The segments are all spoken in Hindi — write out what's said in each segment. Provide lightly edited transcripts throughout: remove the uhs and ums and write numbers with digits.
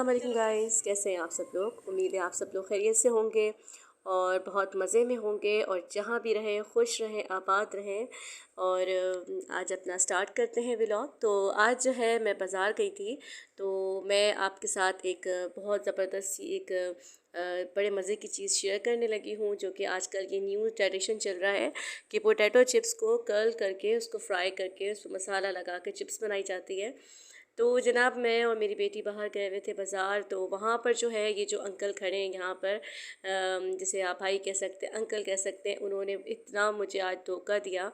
अस्सलाम वालेकुम गाइस, कैसे हैं आप सब लोग। उम्मीद है आप सब लोग खैरियत से होंगे और बहुत मज़े में होंगे और जहाँ भी रहें खुश रहें, आबाद रहें। और आज अपना स्टार्ट करते हैं व्लॉग। तो आज जो है मैं बाज़ार गई थी, तो मैं आपके साथ एक बहुत ज़बरदस्त सी एक बड़े मज़े की चीज़ शेयर करने लगी हूँ, जो कि आजकल ये न्यू ट्रेडिशन चल रहा है कि पोटैटो चिप्स को कर्ल करके उसको फ्राई करके उसको मसाला लगा के चिप्स बनाई जाती है। तो जनाब मैं और मेरी बेटी बाहर गए हुए थे बाज़ार, तो वहाँ पर जो है ये जो अंकल खड़े हैं यहाँ पर, जिसे आप भाई कह सकते हैं, अंकल कह सकते हैं, उन्होंने इतना मुझे आज धोखा दिया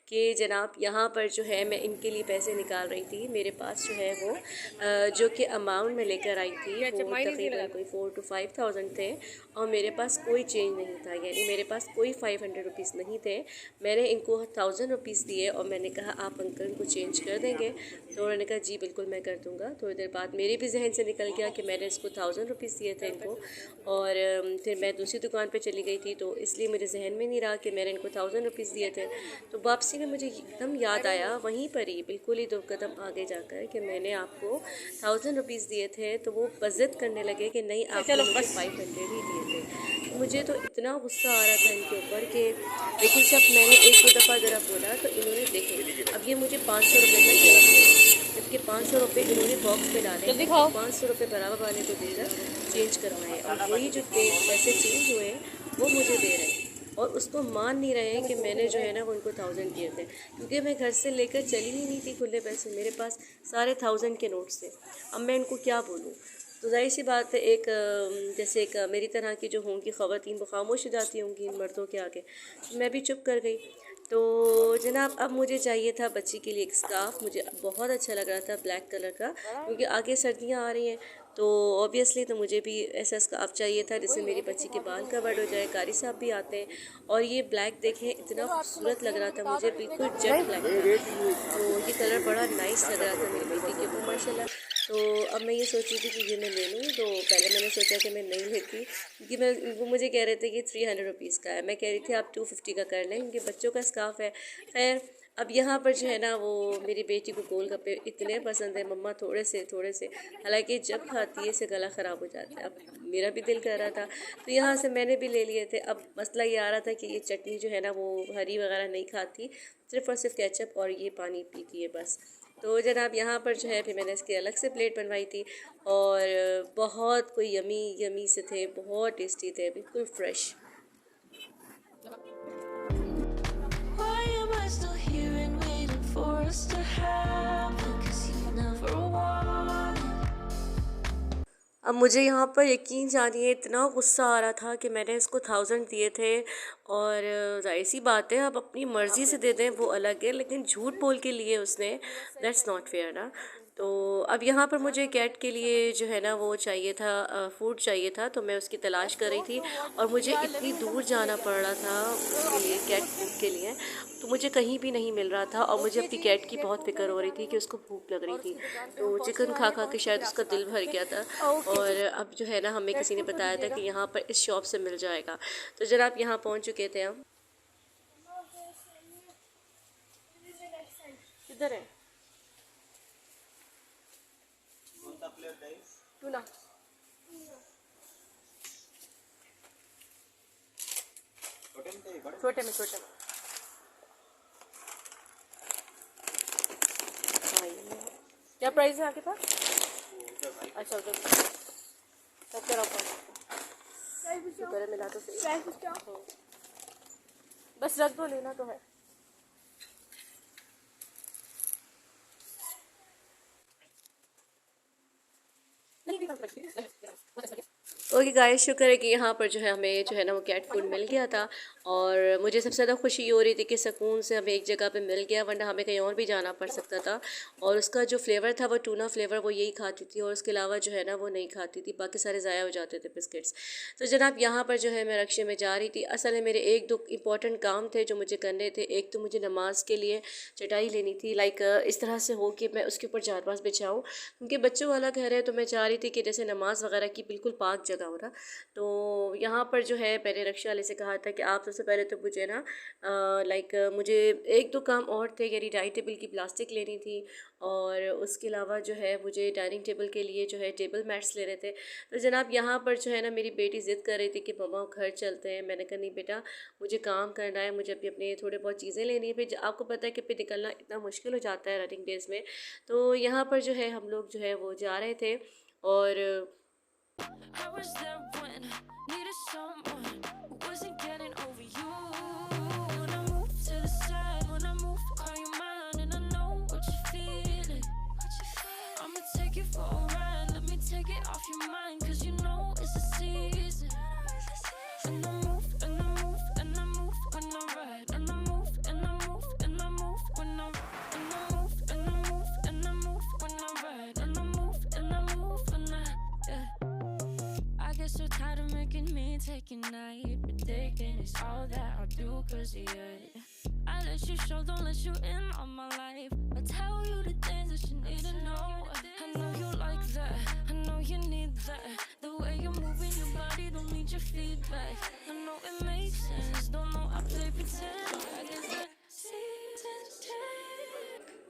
कि जनाब यहाँ पर जो है मैं इनके लिए पैसे निकाल रही थी। मेरे पास जो है वो जो कि अमाउंट में लेकर आई थी वो तकरीबन कोई 4 to 5,000 थे और मेरे पास कोई चेंज नहीं था, यानी मेरे पास कोई 500 रुपीज़ नहीं थे। मैंने इनको 1000 रुपीज़ दिए और मैंने कहा आप अंकल इनको चेंज कर देंगे, तो उन्होंने कहा जी बिल्कुल मैं कर दूंगा। थोड़ी देर बाद मेरे भी जहन से निकल गया कि मैंने इसको 1000 रुपीज़ दिए थे इनको, और फिर मैं दूसरी दुकान पे चली गई थी, तो इसलिए मेरे जहन में नहीं रहा कि मैंने इनको 1000 रुपीज़ दिए थे। तो वापसी में मुझे एकदम याद आया वहीं पर ही बिल्कुल ही 2 कदम आगे जाकर कि मैंने आपको 1000 रुपीज़ दिए थे। तो वो बज़िद करने लगे कि नहीं आपको मुझे 500 ही दिए थे। तो मुझे तो इतना गुस्सा आ रहा था इनके ऊपर कि, लेकिन जब मैंने एक दो दफ़ा ज़रा बोला तो इन्होंने देखे अब ये मुझे 500 रुपये का चेंज दिया, जबकि 500 रुपये इन्होंने बॉक्स में डाले, 500 रुपये बराबर वाले को देकर चेंज करवाए, और वही जो पैसे चेंज हुए वो मुझे दे रहे हैं और उसको मान नहीं रहे हैं कि मैंने जो है ना वो उनको 1000 दिए थे, क्योंकि मैं घर से लेकर चली ही नहीं थी खुले पैसे, मेरे पास सारे 1000 के नोट्स थे। अब मैं इनको क्या बोलूँ। तो जाहिर सी बात है, एक जैसे एक मेरी तरह की जो होंगी ख़वातीन वो खामोश हो जाती होंगी इन मर्दों के आगे, तो मैं भी चुप कर गई। तो जनाब अब मुझे चाहिए था बच्ची के लिए एक स्कार्फ़, मुझे बहुत अच्छा लग रहा था ब्लैक कलर का, क्योंकि आगे सर्दियाँ आ रही हैं, तो ऑब्वियसली तो मुझे भी ऐसा स्कार्फ़ चाहिए था जिससे मेरी बच्ची के बाल कवर्ड हो जाए। कारी साहब भी आते हैं और ये ब्लैक देखें इतना खूबसूरत लग रहा था मुझे, बिल्कुल जेट ब्लैक था। तो ये कलर बड़ा नाइस लग रहा था मेरी बेटी के ऊपर माशाल्लाह। तो अब मैं ये सोच रही थी कि ये मैं ले लूँ, तो पहले मैंने सोचा कि मैं नहीं लेती, क्योंकि मैं वो मुझे कह रहे थे कि 300 रुपीज़ का है, मैं कह रही थी आप 250 का कर लें क्योंकि बच्चों का स्कार्फ़ है। खैर अब यहाँ पर जो है ना वो मेरी बेटी को गोलगप्पे इतने पसंद है, मम्मा थोड़े से, हालांकि जब खाती है इसे गला ख़राब हो जाता है। अब मेरा भी दिल कर रहा था तो यहाँ से मैंने भी ले लिए थे। अब मसला ये आ रहा था कि ये चटनी जो है ना वो हरी वगैरह नहीं खाती, सिर्फ़ और सिर्फ केचप और ये पानी पीती है बस। तो जनाब यहाँ पर जो है फिर मैंने इसकी अलग से प्लेट बनवाई थी और बहुत कोई यमी यमी से थे, बहुत टेस्टी थे, बिल्कुल फ्रेश। अब मुझे यहाँ पर यकीन जानिए इतना गुस्सा आ रहा था कि मैंने इसको 1000 दिए थे, और ज़ाहिर सी बात है अब अपनी मर्ज़ी से दे दें वो अलग है, लेकिन झूठ बोल के लिए उसने, दैट्स नॉट फेयर ना। तो अब यहाँ पर मुझे कैट के लिए जो है ना वो चाहिए था, फूड चाहिए था, तो मैं उसकी तलाश कर रही थी और मुझे इतनी दूर जाना पड़ रहा था उसके लिए, कैट फूड के लिए, तो मुझे कहीं भी नहीं मिल रहा था और मुझे अपनी कैट की बहुत फिक्र हो रही थी कि उसको भूख लग रही थी। तो चिकन खा खा के शायद उसका दिल भर गया था, और अब जो है ना हमें किसी ने बताया था कि यहाँ पर इस शॉप से मिल जाएगा। तो जनाब यहाँ पहुँच चुके थे हम। किधर है टूना? छोटे में क्या प्राइस है आपके पास? अच्छा उधर तब क्या मिला तो सही, बस रख दो, लेना तो है। ओके गाइस, शुक्र है कि यहाँ पर जो है हमें जो है ना वो कैट फूड मिल गया था, और मुझे सबसे ज़्यादा खुशी ये हो रही थी कि सुकून से हमें एक जगह पे मिल गया, वरना हमें कहीं और भी जाना पड़ सकता था। और उसका जो फ्लेवर था वो टूना फ्लेवर, वो यही खाती थी और उसके अलावा जो है ना वो नहीं खाती थी, बाकी सारे ज़ाया हो जाते थे बिस्किट्स। तो जनाब यहाँ पर जो है मैं रक्शे में जा रही थी। असल में मेरे एक दो इंपॉर्टेंट काम थे जो मुझे करने थे। एक तो मुझे नमाज के लिए चटाई लेनी थी, लाइक इस तरह से हो कि मैं उसके ऊपर चारपास बिछाऊँ, क्योंकि बच्चों वाला घर है, तो मैं चाह रही थी कि जैसे नमाज वगैरह की बिल्कुल पाक जगह लगाऊँ ना। तो यहाँ पर जो है मैंने रक्षा वाले से कहा था कि आप सबसे पहले तो मुझे ना लाइक मुझे एक दो काम और थे, यानी डाइनिंग टेबल की प्लास्टिक लेनी थी और उसके अलावा जो है मुझे डाइनिंग टेबल के लिए जो है टेबल मैट्स लेने थे। तो जनाब यहाँ पर जो है ना मेरी बेटी ज़िद कर रही थी कि मम्मा घर चलते हैं। मैंने कहा नहीं बेटा, मुझे काम करना है, मुझे अभी अपने थोड़े बहुत चीज़ें लेनी है। फिर आपको पता है कि फिर निकलना इतना मुश्किल हो जाता है रनिंग डेज़ में। तो यहाँ पर जो है हम लोग जो है वो जा रहे थे और I was there when I needed someone who wasn't getting over you. When I move to the side, when I move, call you mine, and I know what you're feeling. I'ma take you for a ride, let me take it off your mind, 'cause you know it's a season. And I move, and I move, and I move when I ride, and I move, and I move, and I move when I and I move, and I move, and I move when I ride, and I move, and I move when yeah. I get so tired of making me take a night, but taking is all that I'll do 'cause of you. I let you show, don't let you in on my life. I tell you the things that you need to know. I know you like that, I know you need that. The way you're moving your body, don't need your feedback. I know it makes sense, don't know I play pretend. I guess that seasons change.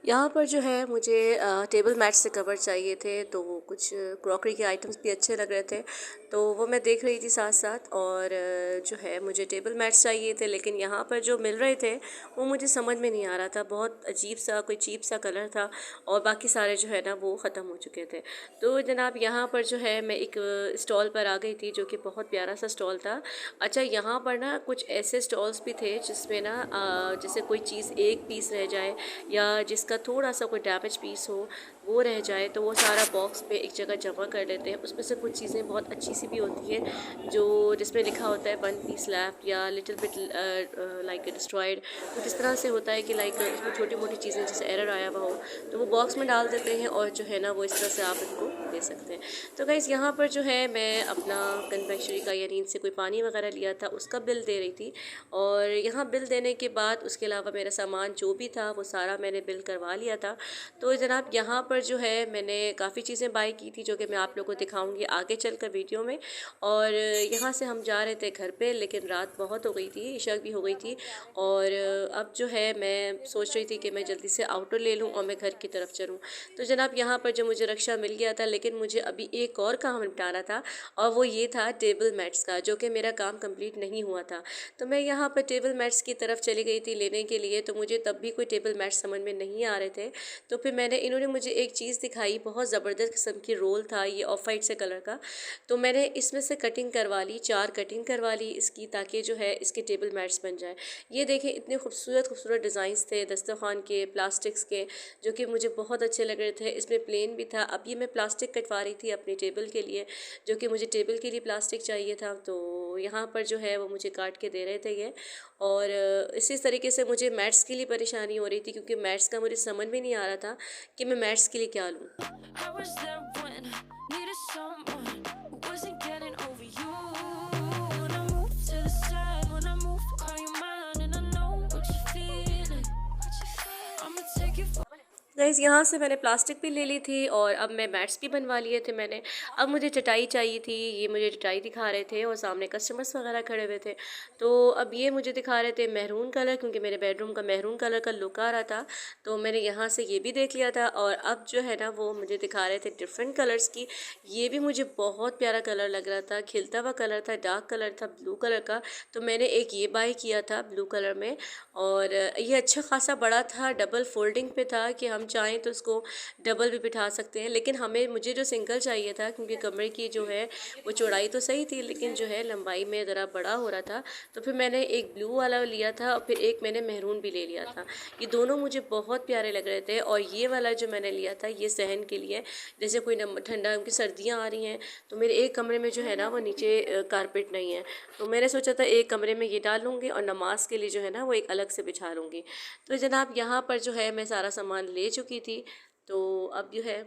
यहाँ पर जो है मुझे टेबल मैट से कवर चाहिए थे, तो कुछ क्रॉकरी के आइटम्स भी अच्छे लग रहे थे, तो वो मैं देख रही थी साथ साथ। और जो है मुझे टेबल मैट्स चाहिए थे, लेकिन यहाँ पर जो मिल रहे थे वो मुझे समझ में नहीं आ रहा था। बहुत अजीब सा कोई चीप सा कलर था और बाकी सारे जो है ना वो ख़त्म हो चुके थे। तो जनाब यहाँ पर जो है मैं एक स्टॉल पर आ गई थी, जो कि बहुत प्यारा सा स्टॉल था। अच्छा, यहाँ पर ना कुछ ऐसे स्टॉल्स भी थे जिसमें ना जैसे कोई चीज़ एक पीस रह जाए या जिसका थोड़ा सा कोई डैमेज पीस हो वो रह जाए, तो वो सारा बॉक्स पे एक जगह जमा कर लेते हैं। उसमें से कुछ चीज़ें बहुत अच्छी सी भी होती हैं जो जिसमें लिखा होता है 1 पीस लेफ्ट या लिटिल बिट लाइक डिस्ट्रॉयड। तो किस तरह से होता है कि लाइक उसमें छोटी मोटी चीज़ें जैसे एरर आया हुआ हो तो वो बॉक्स में डाल देते हैं और जो है ना वो इस तरह से आप इनको दे सकते हैं। तो गाइस यहाँ पर जो है मैं अपना कन्फेक्शनरी का यानी इनसे कोई पानी वगैरह लिया था उसका बिल दे रही थी, और यहाँ बिल देने के बाद उसके अलावा मेरा सामान जो भी था वो सारा मैंने बिल करवा लिया था। तो जनाब यहाँ पर जो है मैंने काफ़ी चीज़ें बाई की थी जो कि मैं आप लोगों को दिखाऊंगी आगे चलकर वीडियो में। और यहाँ से हम जा रहे थे घर पे, लेकिन रात बहुत हो गई थी, इशा भी हो गई थी, और अब जो है मैं सोच रही थी कि मैं जल्दी से आउटर ले लूँ और मैं घर की तरफ चलूँ। तो जनाब यहाँ पर जो मुझे रक्षा मिल गया था, लेकिन मुझे अभी एक और काम निपटाना था और वो ये था टेबल मैट्स का, जो कि मेरा काम कंप्लीट नहीं हुआ था। तो मैं यहाँ पर टेबल मैट्स की तरफ चली गई थी लेने के लिए, तो मुझे तब भी कोई टेबल मैट्स समझ में नहीं आ रहे थे। तो फिर इन्होंने मुझे एक चीज़ दिखाई, बहुत ज़बरदस्त किस्म की रोल था ये ऑफ वाइट से कलर का। तो मैंने इसमें से कटिंग करवा ली, 4 कटिंग करवा ली इसकी, ताकि जो है इसके टेबल मैट्स बन जाए। ये देखें, इतने खूबसूरत खूबसूरत डिज़ाइंस थे दस्तरखान के, प्लास्टिक्स के, जो कि मुझे बहुत अच्छे लग रहे थे। इसमें प्लेन भी था। अब ये मैं प्लास्टिक कटवा रही थी अपनी टेबल के लिए, जो कि मुझे टेबल के लिए प्लास्टिक चाहिए था। तो यहाँ पर जो है वो मुझे काट के दे रहे थे ये। और इसी तरीके से मुझे मैट्स के लिए परेशानी हो रही थी, क्योंकि मैट्स का मुझे समझ में नहीं आ रहा था कि मैं मैट्स के लिए क्या लूँ। I was there when I needed someone who wasn't getting over you. When I move to the side, when I move, call you mine, and I know what you're feeling. I'ma take you for guys यहाँ से मैंने प्लास्टिक भी ले ली थी और अब मैं मैट्स भी बनवा लिए थे मैंने। अब मुझे चटाई चाहिए थी, ये मुझे चटाई दिखा रहे थे और सामने कस्टमर्स वगैरह खड़े हुए थे। तो अब ये मुझे दिखा रहे थे मैरून कलर, क्योंकि मेरे बेडरूम का मैरून कलर का लुक आ रहा था। तो मैंने यहाँ से ये भी देख लिया था, और अब जो है ना वो मुझे दिखा रहे थे डिफरेंट कलर्स की। ये भी मुझे बहुत प्यारा कलर लग रहा था, खिलता हुआ कलर था, डार्क कलर था ब्लू कलर का। तो मैंने एक ये बाई किया था ब्लू कलर में, और ये अच्छा खासा बड़ा था, डबल फोल्डिंग पे था कि हम चाहें तो उसको डबल भी बिठा सकते हैं। लेकिन मुझे जो सिंगल चाहिए था, क्योंकि कमरे की जो है वो चौड़ाई तो सही थी, लेकिन जो है लंबाई में ज़रा बड़ा हो रहा था। तो फिर मैंने एक ब्लू वाला लिया था और फिर एक मैंने मेहरून भी ले लिया था। ये दोनों मुझे बहुत प्यारे लग रहे थे। और ये वाला जो मैंने लिया था ये सहन के लिए, जैसे कोई ठंडा की सर्दियाँ आ रही हैं तो मेरे एक कमरे में जो है ना वो नीचे कारपेट नहीं है, तो मैंने सोचा था एक कमरे में ये डाल लूँगी और नमाज के लिए जो है ना वो एक अलग से बिछा लूँगी। तो जनाब यहाँ पर जो है मैं सारा सामान ले चुकी थी। तो अब जो है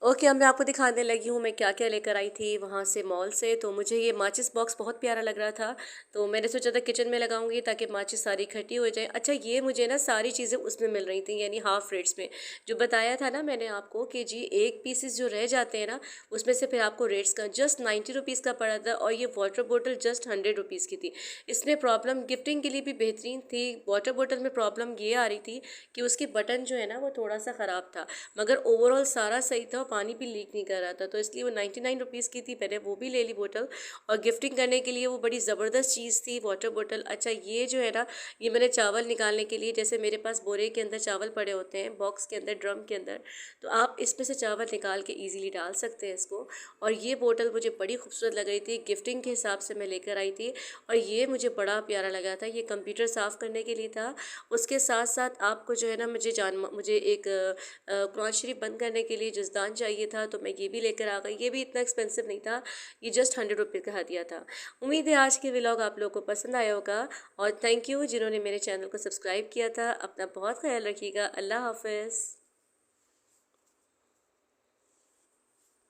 ओके, अब मैं आपको दिखाने लगी हूँ मैं क्या क्या लेकर आई थी वहाँ से, मॉल से। तो मुझे ये माचिस बॉक्स बहुत प्यारा लग रहा था, तो मैंने सोचा था किचन में लगाऊंगी ताकि माचिस सारी इकट्ठी हो जाए। अच्छा, ये मुझे ना सारी चीज़ें उसमें मिल रही थी, यानी हाफ रेट्स में। जो बताया था ना मैंने आपको कि जी एक पीसेस जो रह जाते हैं ना, उसमें से फिर आपको रेट्स का जस्ट 90 रुपीज़ का पड़ा था, और ये वाटर बोतल जस्ट 100 रुपीज़ की थी। इसमें प्रॉब्लम गिफ्टिंग के लिए भी बेहतरीन थी। वाटर बोतल में प्रॉब्लम ये आ रही थी कि उसकी बटन जो है ना वो थोड़ा सा ख़राब था, मगर ओवरऑल सारा सही था, पानी भी लीक नहीं कर रहा था। तो इसलिए वो 99 रुपीज़ की थी, मैंने वो भी ले ली बोतल। और गिफ्टिंग करने के लिए वो बड़ी ज़बरदस्त चीज़ थी वाटर बोतल। अच्छा, ये जो है ना, ये मैंने चावल निकालने के लिए, जैसे मेरे पास बोरे के अंदर चावल पड़े होते हैं, बॉक्स के अंदर, ड्रम के अंदर, तो आप इसमें से चावल निकाल के ईजिली डाल सकते हैं इसको। और ये बोतल मुझे बड़ी खूबसूरत लग रही थी, गिफ्टिंग के हिसाब से मैं लेकर आई थी। और ये मुझे बड़ा प्यारा लगा था, ये कंप्यूटर साफ़ करने के लिए था। उसके साथ साथ आपको जो है ना, मुझे एक कुरान शरीफ बंद करने के लिए जज़दान चाहिए था, तो मैं ये भी लेकर आ गई। ये भी इतना एक्सपेंसिव नहीं था, ये जस्ट 100 रुपये का दिया था। उम्मीद है आज के व्लॉग आप लोगों को पसंद आया होगा, और थैंक यू जिन्होंने मेरे चैनल को सब्सक्राइब किया था। अपना बहुत ख्याल रखिएगा। अल्लाह हाफ़िज़।